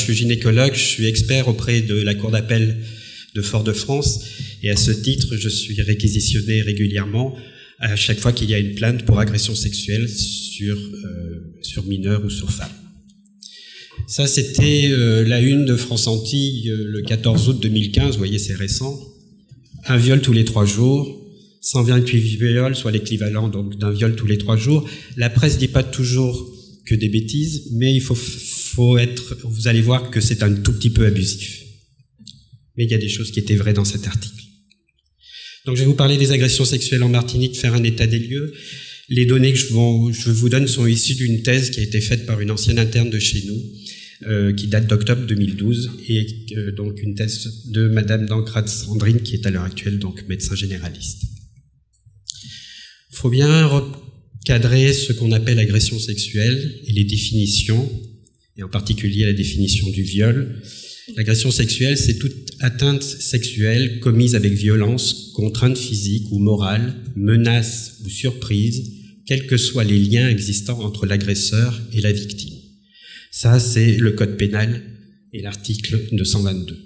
suis gynécologue, je suis expert auprès de la Cour d'appel de Fort-de-France et à ce titre, je suis réquisitionné régulièrement à chaque fois qu'il y a une plainte pour agression sexuelle sur mineurs ou sur femmes. Ça, c'était la une de France Antilles le 14 août 2015, vous voyez, c'est récent. Un viol tous les 3 jours, 128 viols, soit l'équivalent donc d'un viol tous les 3 jours. La presse dit pas toujours que des bêtises, mais vous allez voir que c'est un tout petit peu abusif. Mais il y a des choses qui étaient vraies dans cet article. Donc je vais vous parler des agressions sexuelles en Martinique, faire un état des lieux. Les données que je vous donne sont issues d'une thèse qui a été faite par une ancienne interne de chez nous, qui date d'octobre 2012, et donc une thèse de Madame Dancrade Sandrine, qui est à l'heure actuelle donc médecin généraliste. Il faut bien recadrer ce qu'on appelle agression sexuelle et les définitions, et en particulier la définition du viol. L'agression sexuelle, c'est toute atteinte sexuelle commise avec violence, contrainte physique ou morale, menace ou surprise, quels que soient les liens existants entre l'agresseur et la victime. Ça, c'est le code pénal et l'article 222.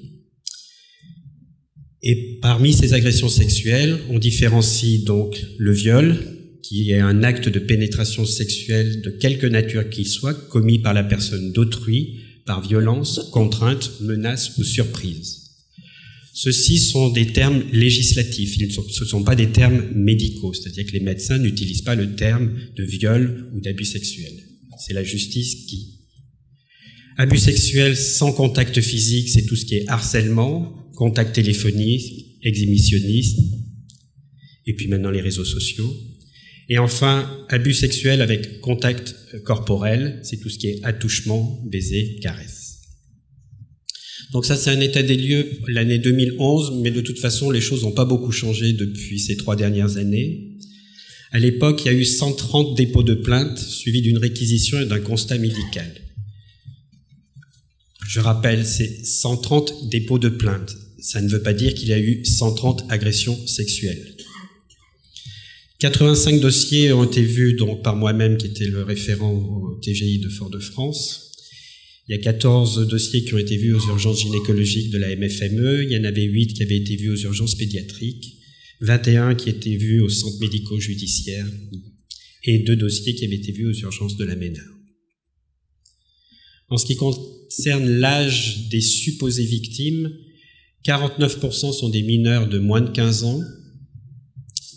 Et parmi ces agressions sexuelles, on différencie donc le viol, qui est un acte de pénétration sexuelle de quelque nature qu'il soit, commis par la personne d'autrui, par violence, contrainte, menace ou surprise. Ceux-ci sont des termes législatifs, ce ne sont pas des termes médicaux, c'est-à-dire que les médecins n'utilisent pas le terme de viol ou d'abus sexuel. C'est la justice qui. Abus sexuel sans contact physique, c'est tout ce qui est harcèlement, contact téléphonique, exhibitionnisme, et puis maintenant les réseaux sociaux. Et enfin, abus sexuel avec contact corporel, c'est tout ce qui est attouchement, baiser, caresse. Donc ça, c'est un état des lieux l'année 2011, mais de toute façon, les choses n'ont pas beaucoup changé depuis ces 3 dernières années. À l'époque, il y a eu 130 dépôts de plainte, suivis d'une réquisition et d'un constat médical. Je rappelle, c'est 130 dépôts de plainte. Ça ne veut pas dire qu'il y a eu 130 agressions sexuelles. 85 dossiers ont été vus donc par moi-même, qui était le référent au TGI de Fort-de-France. Il y a 14 dossiers qui ont été vus aux urgences gynécologiques de la MFME. Il y en avait 8 qui avaient été vus aux urgences pédiatriques, 21 qui étaient vus aux centres médico-judiciaires et 2 dossiers qui avaient été vus aux urgences de la MENA. En ce qui concerne l'âge des supposées victimes, 49% sont des mineurs de moins de 15 ans,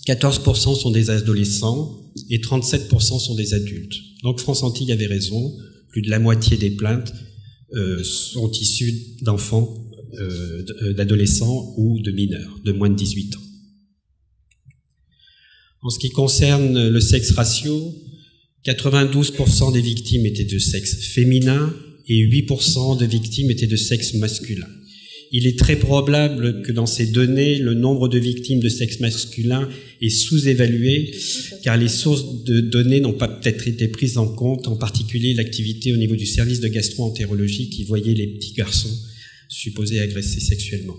14% sont des adolescents et 37% sont des adultes. Donc France Antilles avait raison, plus de la moitié des plaintes sont issues d'enfants, d'adolescents ou de mineurs de moins de 18 ans. En ce qui concerne le sexe ratio, 92% des victimes étaient de sexe féminin et 8% de victimes étaient de sexe masculin. Il est très probable que dans ces données, le nombre de victimes de sexe masculin est sous-évalué, car les sources de données n'ont pas peut-être été prises en compte, en particulier l'activité au niveau du service de gastro-entérologie qui voyait les petits garçons supposés agressés sexuellement.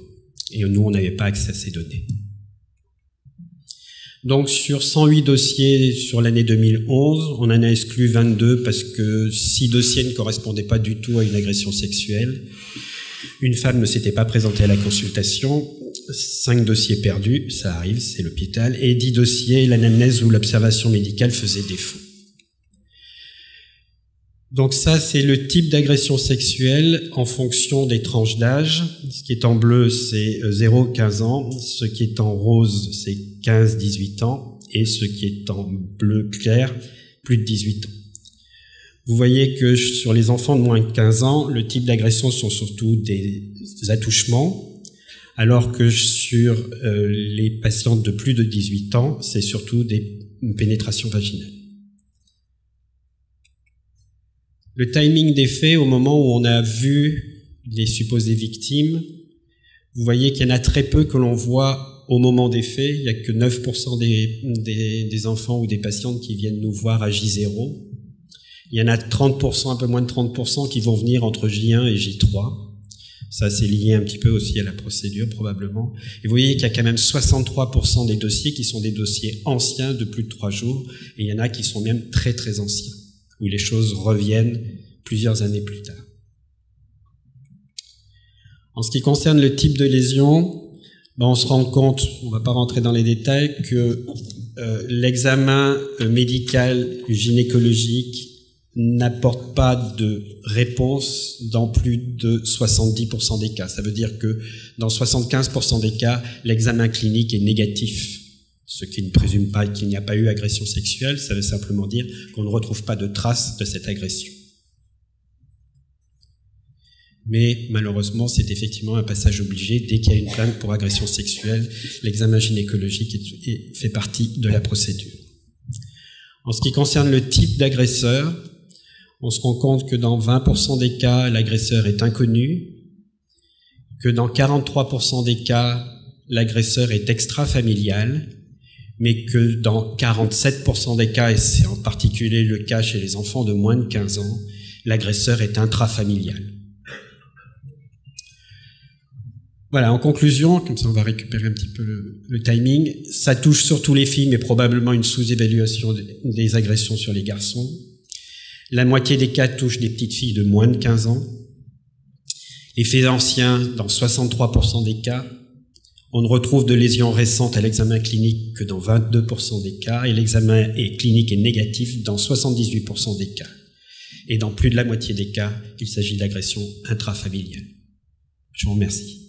Et nous, on n'avait pas accès à ces données. Donc sur 108 dossiers sur l'année 2011, on en a exclu 22 parce que 6 dossiers ne correspondaient pas du tout à une agression sexuelle. Une femme ne s'était pas présentée à la consultation, 5 dossiers perdus, ça arrive, c'est l'hôpital, et 10 dossiers, l'anamnèse ou l'observation médicale faisait défaut. Donc ça, c'est le type d'agression sexuelle en fonction des tranches d'âge. Ce qui est en bleu, c'est 0-15 ans, ce qui est en rose, c'est 15-18 ans, et ce qui est en bleu clair, plus de 18 ans. Vous voyez que sur les enfants de moins de 15 ans, le type d'agression sont surtout des attouchements, alors que sur les patientes de plus de 18 ans, c'est surtout des pénétrations vaginales. Le timing des faits, au moment où on a vu les supposées victimes, vous voyez qu'il y en a très peu que l'on voit au moment des faits. Il n'y a que 9% des enfants ou des patientes qui viennent nous voir à J0. Il y en a 30%, un peu moins de 30% qui vont venir entre J1 et J3. Ça, c'est lié un petit peu aussi à la procédure, probablement. Et vous voyez qu'il y a quand même 63% des dossiers qui sont des dossiers anciens de plus de 3 jours, et il y en a qui sont même très très anciens, où les choses reviennent plusieurs années plus tard. En ce qui concerne le type de lésion, on se rend compte, on ne va pas rentrer dans les détails, que l'examen médical gynécologique n'apporte pas de réponse dans plus de 70% des cas. Ça veut dire que dans 75% des cas, l'examen clinique est négatif. Ce qui ne présume pas qu'il n'y a pas eu agression sexuelle, ça veut simplement dire qu'on ne retrouve pas de traces de cette agression. Mais malheureusement, c'est effectivement un passage obligé. Dès qu'il y a une plainte pour agression sexuelle, l'examen gynécologique fait partie de la procédure. En ce qui concerne le type d'agresseur, on se rend compte que dans 20% des cas, l'agresseur est inconnu, que dans 43% des cas, l'agresseur est extrafamilial, mais que dans 47% des cas, et c'est en particulier le cas chez les enfants de moins de 15 ans, l'agresseur est intrafamilial. Voilà, en conclusion, comme ça on va récupérer un petit peu le timing, ça touche surtout les filles, mais probablement une sous-évaluation des agressions sur les garçons. La moitié des cas touchent des petites filles de moins de 15 ans. Les faits anciens, dans 63% des cas. On ne retrouve de lésions récentes à l'examen clinique que dans 22% des cas, et l'examen clinique est négatif dans 78% des cas. Et dans plus de la moitié des cas, il s'agit d'agressions intrafamiliales. Je vous remercie.